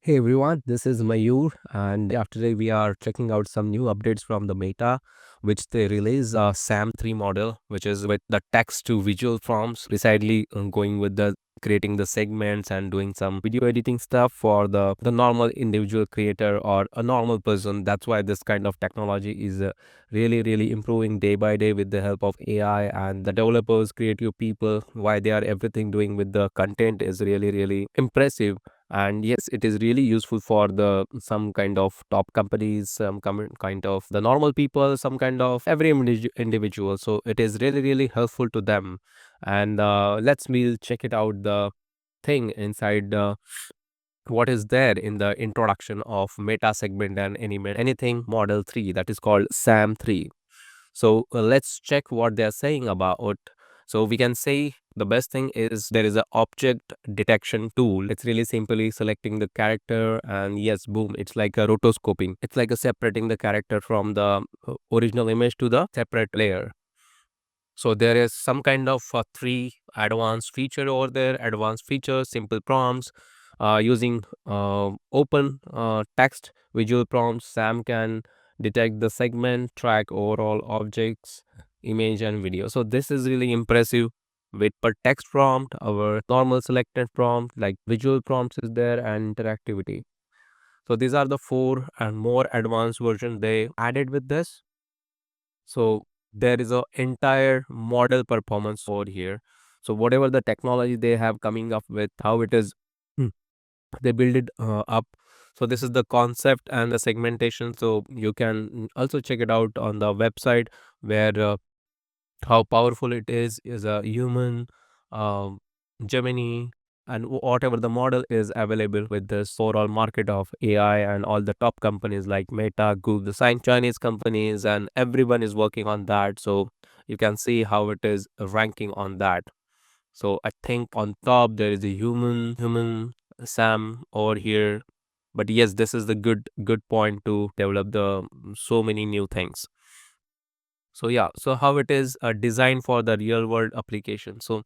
Hey everyone, this is Mayur, and today we are checking out some new updates from the Meta, which they release a SAM3 model, which is with the text to visual prompts, precisely going with the creating the segments and doing some video editing stuff for the normal individual creator or a normal person. That's why this kind of technology is really improving day by day with the help of AI, and the developers, creative people, why they are everything doing with the content is really impressive. And yes, it is really useful for the some kind of top companies, some kind of the normal people, some kind of every individual. So it is really helpful to them. And let's we'll check it out, the thing inside what is there in the introduction of meta segment and anything model 3, that is called SAM3. So let's check what they are saying about it. So we can say the best thing is there is a object detection tool. It's really simply selecting the character, and yes, boom, it's like a rotoscoping. It's like a separating the character from the original image to the separate layer. So there is some kind of three advanced feature over there. Advanced features, simple prompts, using open text visual prompts. Sam can detect the segment, track overall objects, image and video. So this is really impressive. With per text prompt, our normal selected prompt like visual prompts is there, and interactivity. So these are the four and more advanced version they added with this. So there is a entire model performance over here. So whatever the technology they have coming up with, how it is, hmm, they build it up. So this is the concept and the segmentation. So you can also check it out on the website, where how powerful it is a human, um, Gemini, and whatever the model is available with this overall market of AI, and all the top companies like Meta, Google, the same Chinese companies, and everyone is working on that. So you can see how it is ranking on that. So I think on top there is a human Sam over here. But yes, this is the good point to develop the so many new things. So yeah, so how it is designed for the real world application. So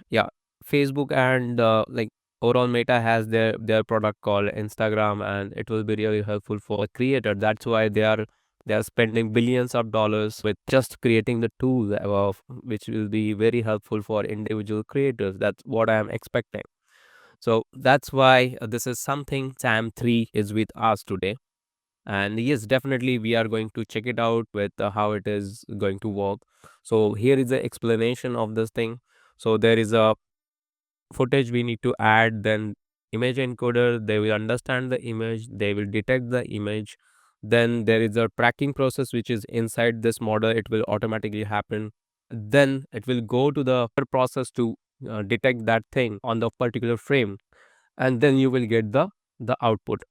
yeah, Facebook and like overall Meta has their product called Instagram, and it will be really helpful for a creator. That's why they are spending billions of dollars with just creating the tool of which will be very helpful for individual creators. That's what I am expecting. So that's why this is something SAM3 is with us today. And yes, definitely we are going to check it out with how it is going to work. So here is the explanation of this thing. So there is a footage we need to add, then image encoder, they will understand the image, they will detect the image. Then there is a tracking process which is inside this model, it will automatically happen. Then it will go to the process to detect that thing on the particular frame, and then you will get the output.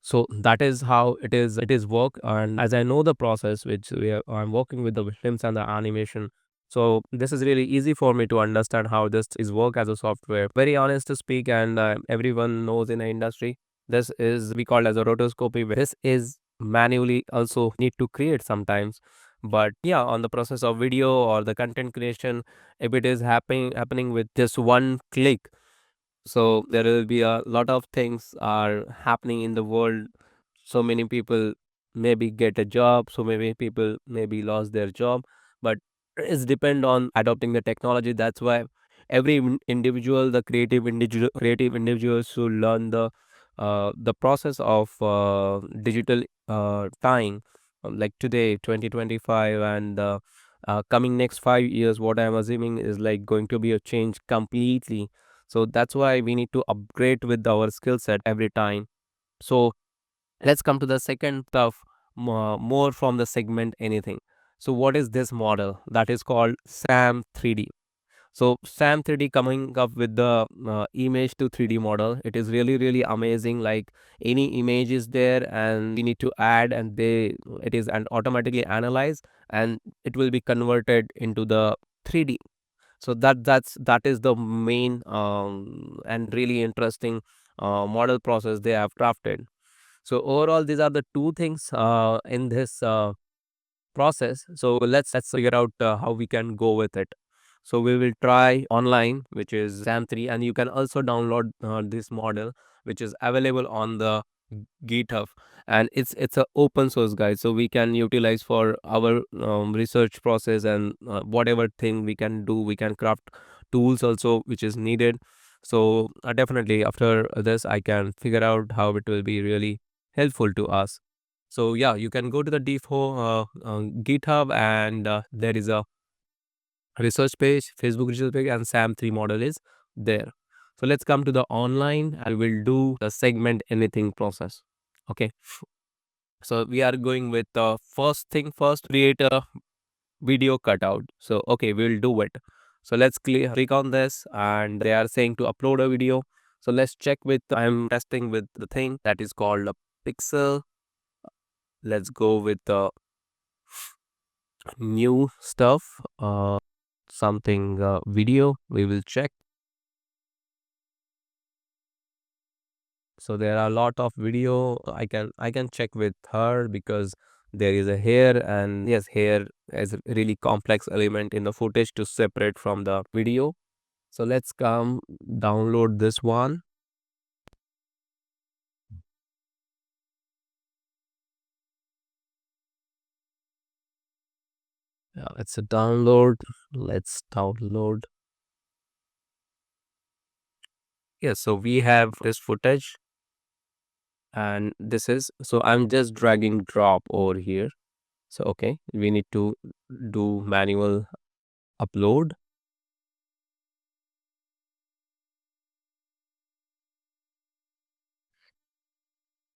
So that is how it is work. And as I know the process which I'm working with the films and the animation, so this is really easy for me to understand how this is work as a software, very honest to speak. And everyone knows in the industry, this is we call as a rotoscopy. This is manually also need to create sometimes. But yeah, on the process of video or the content creation, if it is happening with just one click, so there will be a lot of things are happening in the world. So many people maybe get a job, so many people maybe lost their job. But it's depend on adopting the technology. That's why every individual, the creative individuals should learn the process of digital time, like today 2025, and coming next 5 years, what I'm assuming is like going to be a change completely. So that's why we need to upgrade with our skill set every time. So let's come to the second stuff, more from the segment anything. So what is this model that is called SAM3D? So SAM3D coming up with the image to 3D model. It is really amazing. Like any image is there, and we need to add, and it is and automatically analyzed, and it will be converted into the 3D. So that is the main and really interesting model process they have crafted. So overall, these are the two things in this process. So let's figure out how we can go with it. So we will try online, which is SAM3, and you can also download this model which is available on the GitHub, and it's a open source guide, so we can utilize for our research process, and whatever thing we can do, we can craft tools also which is needed. So definitely after this I can figure out how it will be really helpful to us. So yeah, you can go to the D4 GitHub, and there is a research page, Facebook research page, and SAM3 model is there. So let's come to the online, and we'll do the segment anything process. Okay. So we are going with the first thing first, create a video cutout. So okay, we'll do it. So let's click on this, and they are saying to upload a video. So let's check with, I'm testing with the thing that is called a pixel. Let's go with the new stuff, something video we will check. So there are a lot of video. I can check with her because there is a hair, and yes, hair is a really complex element in the footage to separate from the video. So let's come download this one. Yeah, it's a download. Let's download. Yes, so we have this footage, and this is, so I'm just dragging drop over here. So okay, we need to do manual upload.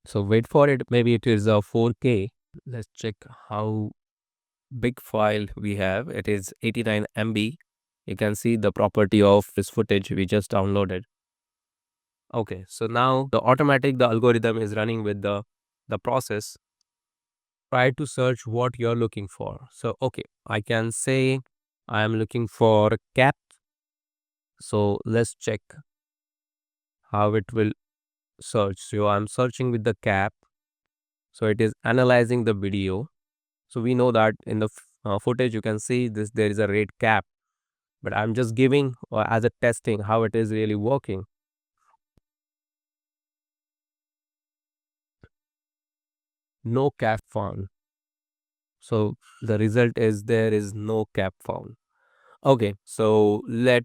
So wait for it. Maybe it is a 4K. Let's check how big file we have. It is 89 MB. You can see the property of this footage we just downloaded. Okay, so now the algorithm is running with the process. Try to search what you're looking for. So okay, I can say I am looking for cap. So let's check how it will search. So I'm searching with the cap. So it is analyzing the video. So we know that in the footage you can see this, there is a red cap, but I'm just giving as a testing how it is really working. No cap found. So the result is there is no cap found. Okay, so let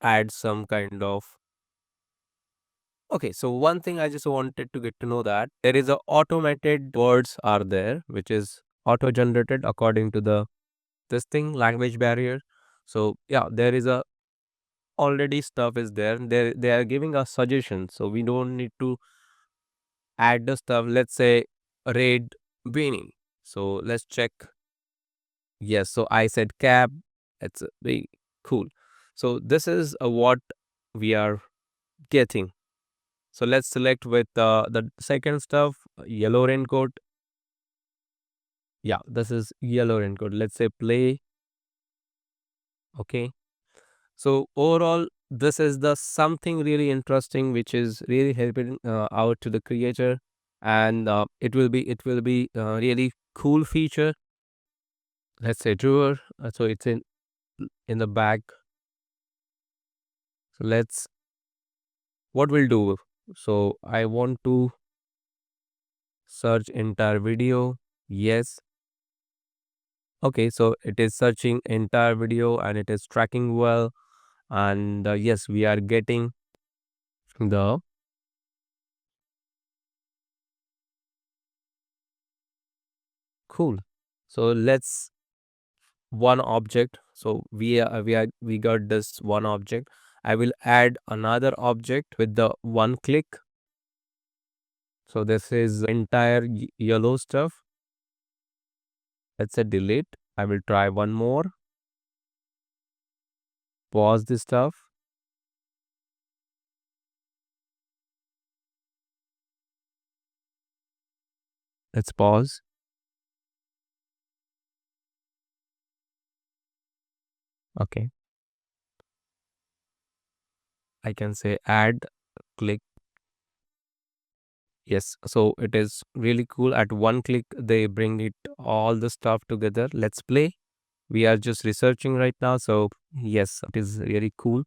add some kind of. Okay, so one thing I just wanted to get to know that there is a automated words are there, which is auto generated according to the this thing language barrier. So yeah, there is a already stuff is there. They are giving us suggestions, so we don't need to add the stuff. Let's say red beanie. So let's check. Yes, so I said cap. It's very cool. So this is what we are getting. So let's select with the second stuff, yellow raincoat. Yeah, this is yellow raincoat. Let's say play. Okay. So overall, this is the something really interesting, which is really helping out to the creator, and it will be really cool feature. Let's say drawer. So it's in the back. So let's what we'll do. So I want to search entire video. Yes. Okay. So it is searching entire video, and it is tracking well. And yes, we are getting the cool. So let's one object. So we got this one object. I will add another object with the one click. So this is entire yellow stuff. Let's say delete. I will try one more. Pause this stuff. Let's pause. Okay. I can say add, click. Yes. So it is really cool. At one click, they bring it all the stuff together. Let's play. We are just researching right now. So yes, it is really cool.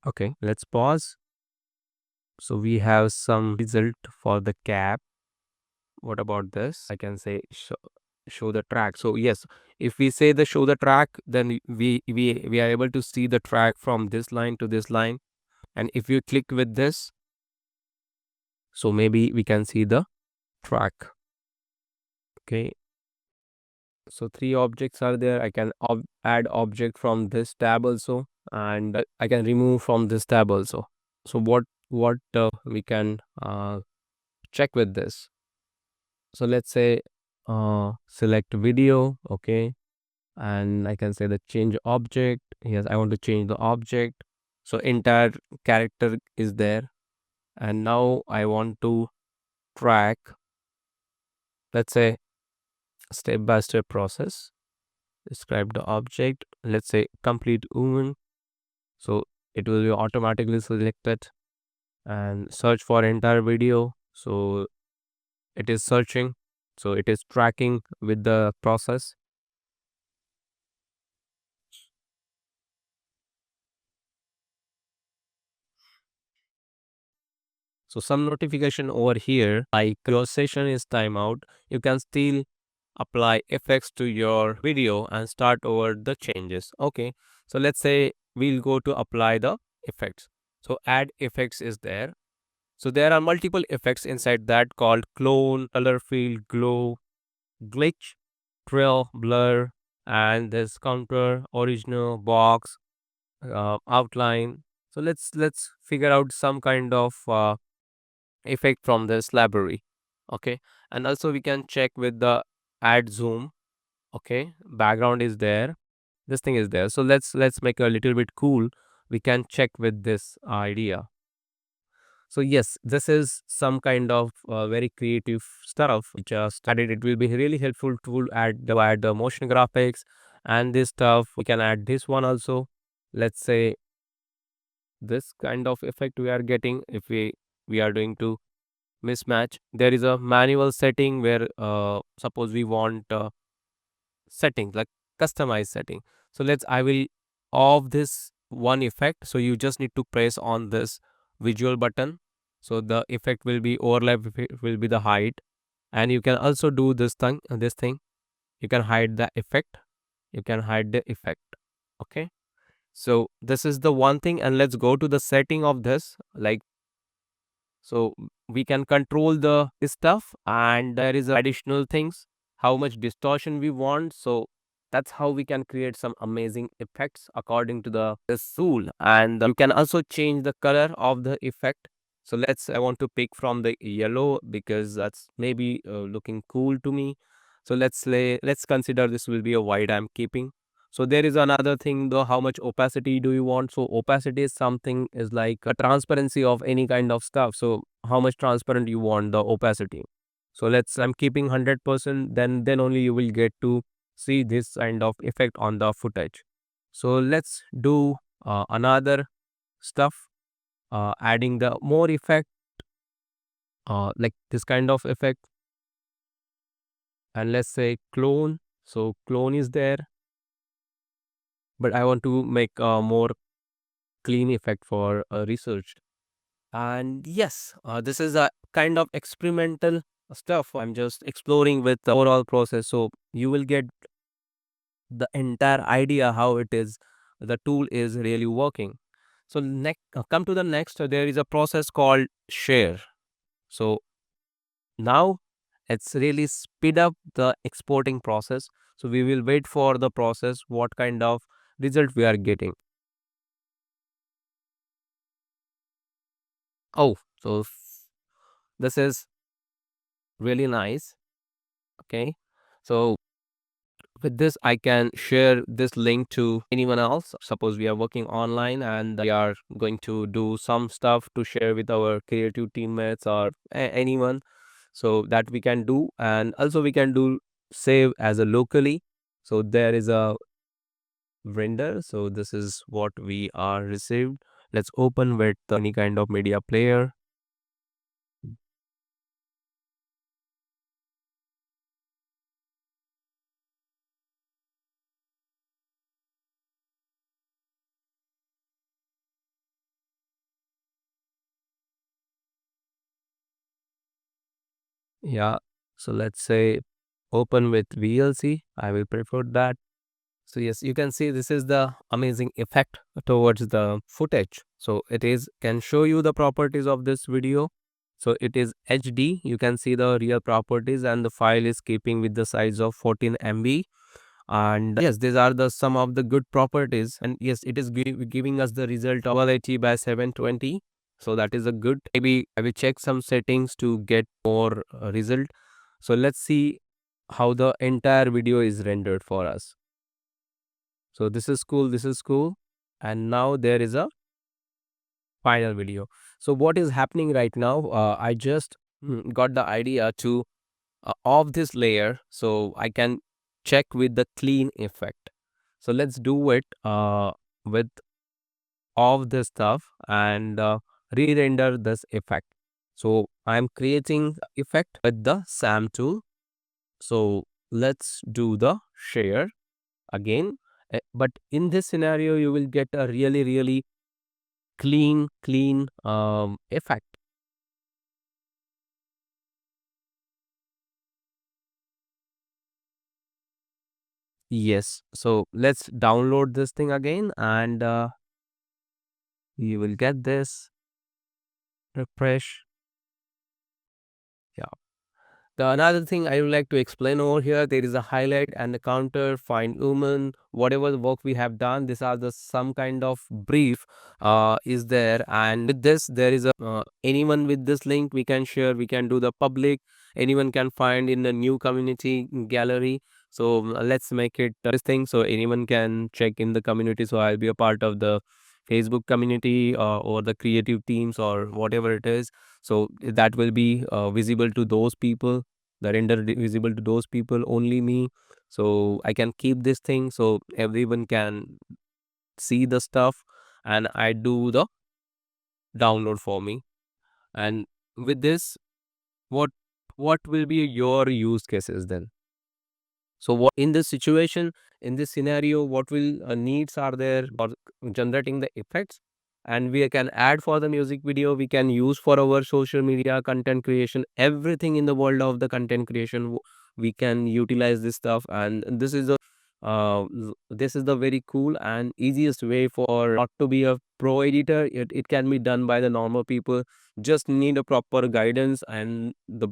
Okay, let's pause. So we have some result for the cap. What about this? I can say show the track. So yes, if we say the show the track, then we are able to see the track from this line to this line. And if you click with this, so maybe we can see the track. Okay, so three objects are there. I can add object from this tab also, and I can remove from this tab also. So what we can check with this. So let's say select video. Okay, and I can say the change object. Yes, I want to change the object. So entire character is there, and now I want to track, let's say, step by step process. Describe the object, let's say complete woman. So it will be automatically selected, and search for entire video. So it is searching, so it is tracking with the process. So some notification over here, like your session is timeout, you can still apply effects to your video and start over the changes. Okay, so let's say we'll go to apply the effects. So add effects is there. So there are multiple effects inside that called clone, color field, glow, glitch, trail, blur, and this counter, original, box, outline. So let's figure out some kind of effect from this library. Okay, and also we can check with the add zoom. Okay, background is there, this thing is there. So let's make a little bit cool. We can check with this idea. So yes, this is some kind of very creative stuff. Just added. It will be really helpful to add the motion graphics and this stuff. We can add this one also. Let's say this kind of effect we are getting if we are doing to mismatch. There is a manual setting where suppose we want settings like customize setting. So let's I will off this one effect. So you just need to press on this visual button. So the effect will be overlap, will be the height, and you can also do this thing. You can hide the effect. You can hide the effect. Okay. So this is the one thing, and let's go to the setting of this. Like, so we can control the stuff, and there is additional things, how much distortion we want. So that's how we can create some amazing effects according to the this tool. And you can also change the color of the effect. So I want to pick from the yellow because that's maybe looking cool to me. So let's consider this will be a white I'm keeping. So there is another thing though, how much opacity do you want? So opacity is something is like a transparency of any kind of stuff. So how much transparent you want the opacity. So I'm keeping 100%, then only you will get to see this kind of effect on the footage. So let's do another stuff, adding the more effect, like this kind of effect, and let's say clone. So clone is there, but I want to make a more clean effect for research. And yes, this is a kind of experimental stuff. I'm just exploring with the overall process. So you will get the entire idea how it is, the tool is really working. So next, come to the next, there is a process called share. So now it's really speed up the exporting process. So we will wait for the process, what kind of result we are getting. Oh, so this is really nice. Okay. So with this, I can share this link to anyone else. Suppose we are working online and we are going to do some stuff to share with our creative teammates or anyone. So that we can do. And also we can do save as a locally. So there is a render. So this is what we are received. Let's open with any kind of media player. Yeah. So let's say open with VLC. I will prefer that. So yes, you can see this is the amazing effect towards the footage. So it is can show you the properties of this video. So it is HD. You can see the real properties, and the file is keeping with the size of 14 MB. And yes, these are the some of the good properties. And yes, it is giving us the result of 1280 by 720. So that is a good. Maybe I will check some settings to get more result. So let's see how the entire video is rendered for us. So this is cool, this is cool. And now there is a final video. So what is happening right now? I just got the idea to off this layer so I can check with the clean effect. So let's do it with off this stuff and re-render this effect. So I'm creating effect with the SAM tool. So let's do the share again. But in this scenario, you will get a really clean effect. Yes. So let's download this thing again, and you will get this. Refresh. Yeah. The another thing I would like to explain over here, there is a highlight and a counter, find human, whatever the work we have done. These are the some kind of brief is there, and with this there is a anyone with this link we can share, we can do the public. Anyone can find in the new community gallery. So let's make it this thing so anyone can check in the community. So I'll be a part of the Facebook community or the creative teams or whatever it is. So that will be visible to those people, the render visible to those people, only me. So I can keep this thing so everyone can see the stuff, and I do the download for me. And with this, what what will be your use cases then? So what in this situation, in this scenario, what will needs are there for generating the effects? And we can add for the music video, we can use for our social media content creation, everything in the world of the content creation, we can utilize this stuff. And this is a this is the very cool and easiest way for not to be a pro editor. It can be done by the normal people, just need a proper guidance. And the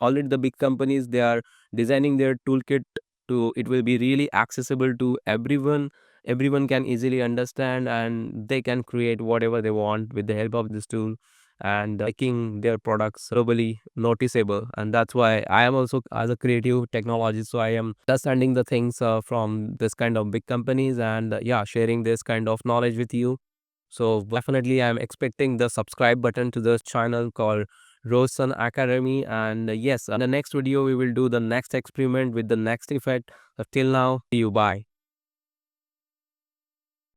already the big companies, they are designing their toolkit to it will be really accessible to everyone. Everyone can easily understand, and they can create whatever they want with the help of this tool, and making their products globally noticeable. And that's why I am also as a creative technologist, so I am understanding the things from this kind of big companies, and yeah, sharing this kind of knowledge with you. So definitely I'm expecting the subscribe button to the channel called Roseson Academy. And yes, in the next video we will do the next experiment with the next effect. Till now, see you, bye.